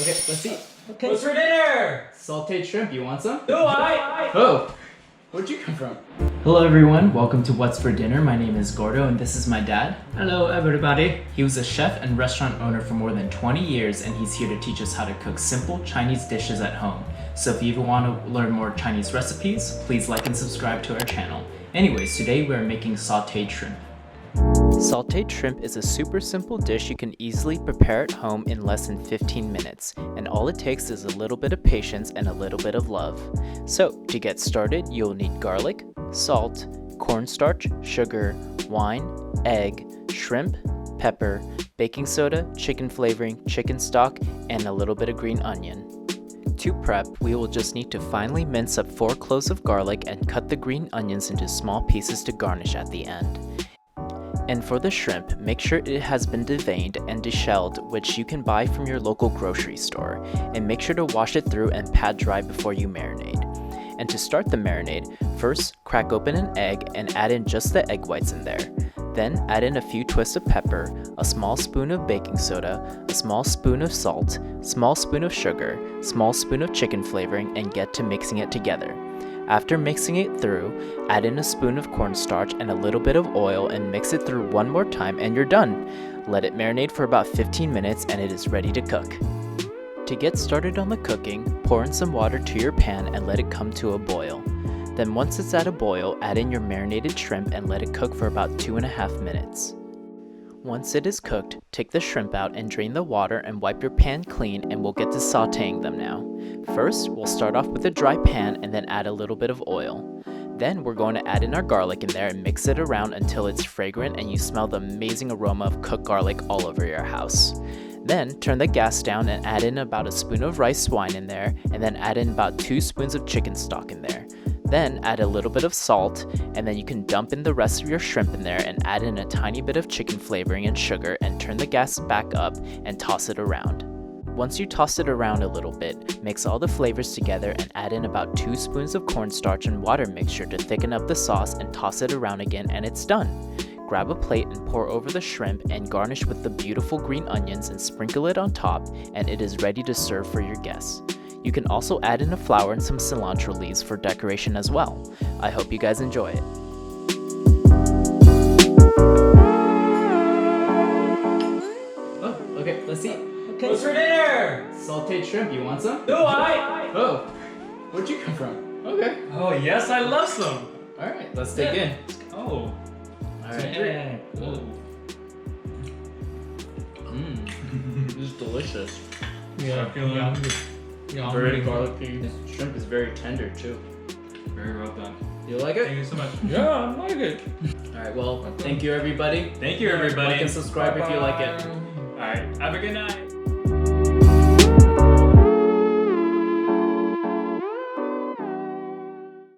Okay, let's eat. Okay. What's for dinner? Sauteed shrimp, you want some? Do I? Oh, where'd you come from? Hello everyone, welcome to What's for Dinner. My name is Gordo and this is my dad. Hello everybody. He was a chef and restaurant owner for more than 20 years and he's here to teach us how to cook simple Chinese dishes at home. So if you want to learn more Chinese recipes, please like and subscribe to our channel. Anyways, today we're making sauteed shrimp. Sauteed shrimp is a super simple dish you can easily prepare at home in less than 15 minutes, and all it takes is a little bit of patience and a little bit of love. So, to get started, you'll need garlic, salt, cornstarch, sugar, wine, egg, shrimp, pepper, baking soda, chicken flavoring, chicken stock, and a little bit of green onion. To prep, we will just need to finely mince up 4 cloves of garlic and cut the green onions into small pieces to garnish at the end. And for the shrimp, make sure it has been deveined and deshelled, which you can buy from your local grocery store, and make sure to wash it through and pat dry before you marinate. And to start the marinade, first crack open an egg and add in just the egg whites in there. Then add in a few twists of pepper, a small spoon of baking soda, a small spoon of salt, small spoon of sugar, small spoon of chicken flavoring, and get to mixing it together. After mixing it through, add in a spoon of cornstarch and a little bit of oil and mix it through one more time and you're done. Let it marinate for about 15 minutes and it is ready to cook. To get started on the cooking, pour in some water to your pan and let it come to a boil. Then once it's at a boil, add in your marinated shrimp and let it cook for about 2.5 minutes. Once it is cooked, take the shrimp out and drain the water and wipe your pan clean and we'll get to sauteing them now. First, we'll start off with a dry pan and then add a little bit of oil. Then we're going to add in our garlic in there and mix it around until it's fragrant and you smell the amazing aroma of cooked garlic all over your house. Then turn the gas down and add in about a spoon of rice wine in there and then add in about 2 spoons of chicken stock in there. Then add a little bit of salt and then you can dump in the rest of your shrimp in there and add in a tiny bit of chicken flavoring and sugar and turn the gas back up and toss it around. Once you toss it around a little bit, mix all the flavors together and add in about 2 spoons of cornstarch and water mixture to thicken up the sauce and toss it around again and it's done. Grab a plate and pour over the shrimp and garnish with the beautiful green onions and sprinkle it on top and it is ready to serve for your guests. You can also add in a flower and some cilantro leaves for decoration as well. I hope you guys enjoy it. Oh, okay, let's eat. Okay. What's for dinner? Sauteed shrimp, you want some? Do I? Oh, where'd you come from? Okay. Oh yes, I love some. Alright, let's dig in. Oh. Alright. This is delicious. Yeah. Very garlicky. This shrimp is very tender too. Very well done. You like it? Thank you so much. Yeah, I like it. Alright, well, thank you everybody. Thank you everybody. Like and subscribe if you like it. Alright, have a good night.